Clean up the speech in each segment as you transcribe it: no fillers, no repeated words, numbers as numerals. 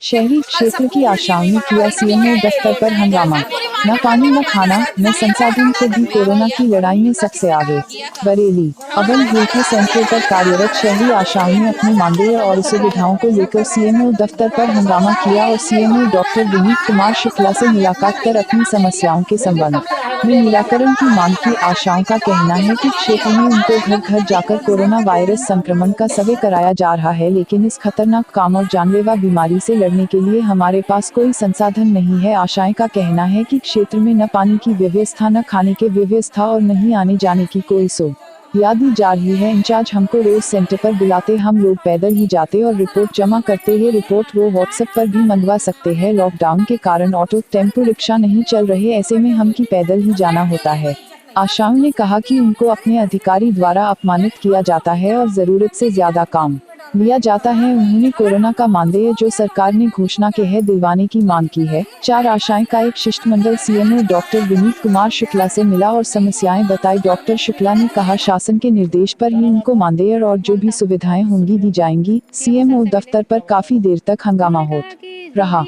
शहरी क्षेत्र की आशाओं ने किया सीएमओ दफ्तर पर हंगामा। न पानी न खाना न संसाधन, फिर भी कोरोना की लड़ाई में सबसे आगे। बरेली अवन हेल्थ सेंटर पर कार्यरत शहरी आशाओं ने अपनी मांगें और सुविधाओं को लेकर सीएमओ दफ्तर पर हंगामा किया और सीएमओ डॉक्टर विनीत कुमार शुक्ला से मुलाकात कर अपनी समस्याओं के संबंध में निराकरण की मांग की। आशाओं का कहना है कि क्षेत्र में उनको घर घर जाकर कोरोना वायरस संक्रमण का सर्वे कराया जा रहा है, लेकिन इस खतरनाक काम और जानलेवा बीमारी से लड़ने के लिए हमारे पास कोई संसाधन नहीं है। आशाएं का कहना है कि क्षेत्र में न पानी की व्यवस्था, न खाने की व्यवस्था और न ही आने जाने की कोई सुविधा दी जा रही है। इंचार्ज हमको रोज सेंटर पर बुलाते, हम लोग पैदल ही जाते और रिपोर्ट जमा करते हैं। रिपोर्ट वो व्हाट्सएप पर भी मंगवा सकते हैं। लॉकडाउन के कारण ऑटो, टेम्पो, रिक्शा नहीं चल रहे, ऐसे में हम की पैदल ही जाना होता है। आशाओं ने कहा कि उनको अपने अधिकारी द्वारा अपमानित किया जाता है और जरूरत से ज्यादा काम लिया जाता है। उन्होंने कोरोना का मानदेय जो सरकार ने घोषणा के है दिलवाने की मांग की है। 4 आशाएं का एक शिष्टमंडल सीएमओ डॉक्टर विनीत कुमार शुक्ला से मिला और समस्याएं बताई। डॉक्टर शुक्ला ने कहा शासन के निर्देश पर ही उनको मानदेय और जो भी सुविधाएं होंगी दी जाएंगी। सीएमओ दफ्तर पर काफी देर तक हंगामा होता रहा।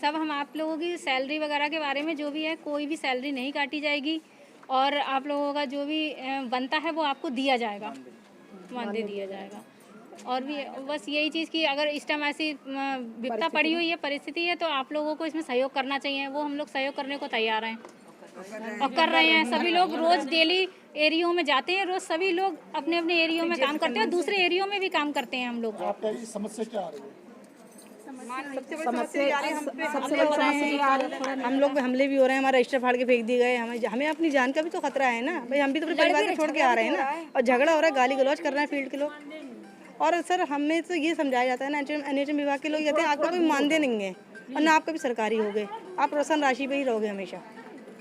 सब हम आप लोगों की सैलरी वगैरह के बारे में जो भी है, कोई भी सैलरी नहीं काटी जाएगी और आप लोगों का जो भी बनता है वो आपको दिया जाएगा, मानदेय दिया जाएगा। और भी बस यही चीज़ की अगर इस टाइम ऐसी विपदा पड़ी हुई है, परिस्थिति है, तो आप लोगों को इसमें सहयोग करना चाहिए। वो हम लोग सहयोग करने को तैयार हैं और कर रहे हैं। सभी लोग रोज़ डेली एरियो में जाते हैं, रोज़ सभी लोग अपने अपने एरियो में काम करते हैं, दूसरे एरियो में भी काम करते हैं हम लोग। समस्या क्या आ रही है? हम लोग हमले भी हो रहे हैं, हमारा रजिस्टर फाड़ के फेंक दिए गए। हमें अपनी जान का भी तो खतरा है ना भाई, हम भी तो अपने परिवार को छोड़ के आ रहे हैं ना, और झगड़ा हो रहा है, गाली गलौज कर रहे हैं फील्ड के लोग। और सर हमें तो ये समझाया जाता है ना, एनएचएम विभाग के लोग कहते हैं आपका कोई मानदेय नहीं है और ना आपका भी सरकारी हो गए, आप प्रोत्साहन राशि पे ही रहोगे हमेशा,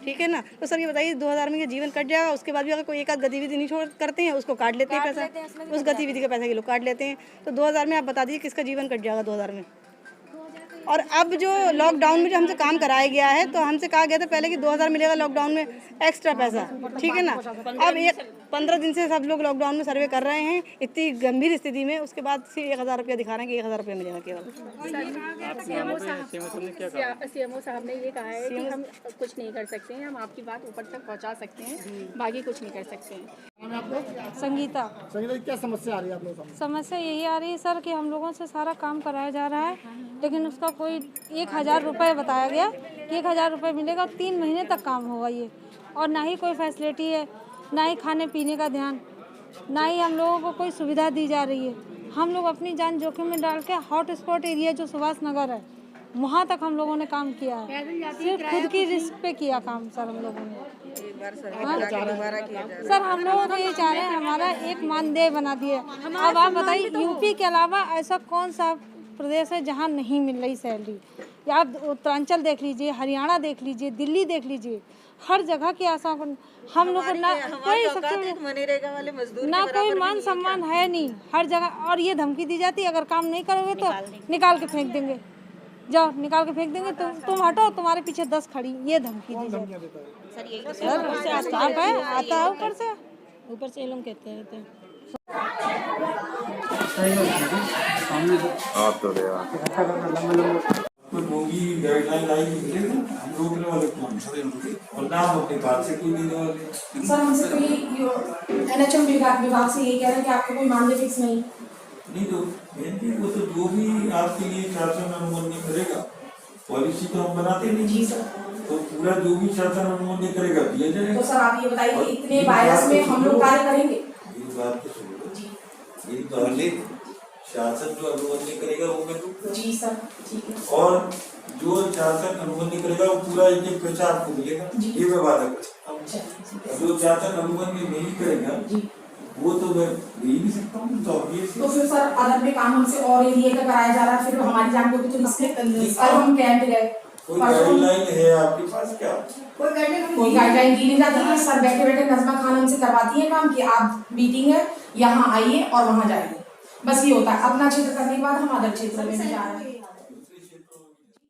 ठीक है ना। तो सर ये बताइए 2000 में ये जीवन कट जाएगा, उसके बाद भी अगर कोई एक आध गतिविधि नहीं छोड़ करते हैं उसको काट लेते हैं पैसा, उस गतिविधि का पैसा के लोग काट लेते हैं। तो 2000 में आप बता दीजिए किसका जीवन कट जाएगा 2000 में। और अब जो लॉकडाउन में जो हमसे काम कराया गया है, तो हमसे कहा गया था पहले कि 2000 मिलेगा लॉकडाउन में एक्स्ट्रा पैसा, ठीक है ना। अब 15 दिन से सब लोग लॉकडाउन में सर्वे कर रहे हैं इतनी गंभीर स्थिति में, उसके बाद सिर्फ 1000 रुपया दिखा रहे हैं कि 1000 रुपया मिलेगा केवल। सीएमओ साहब ने ये कहा है कि हम कुछ नहीं कर सकते हैं, हम आपकी बात ऊपर तक पहुंचा सकते हैं, बाकी कुछ नहीं कर सकते हैं। संगीता, क्या समस्या आ रही है आप लोगों को? समस्या यही आ रही है सर कि हम लोगों से सारा काम कराया जा रहा है, लेकिन उसका कोई 1000 रुपये बताया गया कि 1000 रुपये मिलेगा, 3 महीने तक काम होगा ये, और ना ही कोई फैसिलिटी है, ना ही खाने पीने का ध्यान, ना ही हम लोगों को कोई सुविधा दी जा रही है। हम लोग अपनी जान जोखिम में डाल के हॉट स्पॉट एरिया जो सुभाष नगर है वहाँ तक हम लोगों ने काम किया है, सिर्फ खुद की रिस्क पे किया काम सर हम लोगों ने। सर हम लोगों को ये चाह रहे हैं हमारा एक मानदेय बना दिए। अब आप बताइए यूपी के अलावा ऐसा कौन सा प्रदेश है जहाँ नहीं मिल रही सैलरी? या आप उत्तरांचल देख लीजिए, हरियाणा देख लीजिए, दिल्ली देख लीजिए, हर जगह की आशा को हम लोग ना कोई मनरेगा वाले मजदूर ना कोई मान सम्मान है नहीं हर जगह। और ये धमकी दी जाती है अगर काम नहीं करोगे तो निकाल के फेंक देंगे, जाओ निकाल के फेंक देंगे, तुम हटो, तुम्हारे पीछे 10 खड़ी, ये धमकी दी जाती है। सर स्टाफ है, आता है ऊपर से ये लोग कहते रहते हैं। रोगी गाइडलाइन आई हम रोकने वाले कौन और नाम अपने बात से कोई देने वाले। सर हमसे कोई एनएचएम विभाग से ये कह रहे हैं कि आपको कोई मानदेय फिक्स नहीं तो वो तो जो भी आपके लिए शासन अनुमोदन करेगा, पॉलिसी तो हम बनाते नहीं जी सर, तो पूरा जो भी शासन अनुमोदन करेगा दिया जाएगा। तो सर आप ये बताइए इतने वायरस में हम लोग कार्य करेंगे? ये बात तो सुनो, ये पहले शासन जो अनुमोदन करेगा वो मैं जी सर, ठीक है। और जो शासन अनुमोदन करेगा वो पूरा एक पैसा आपको मिलेगा, ये मैं वादा करता हूँ। जो शासन अनुमोदन नहीं करेगा वो तो मैं दे ही नहीं सकता हूँ। तो फिर सर अदर में काम हमसे और एरिया का कराया जा रहा है, फिर हमारी जान को भी तो रिस्क है। हम कैंप गए, कोई गाइडलाइन है आपके पास क्या? कोई गाइडलाइन दी नहीं जाती है सर। बैठे बैठे नजमा खान हमसे करवाती है काम कि आप मीटिंग है यहाँ आइए और वहाँ जाइए, बस ये होता है। अपना क्षेत्र करने के बाद हम अदर क्षेत्र में जा रहे हैं।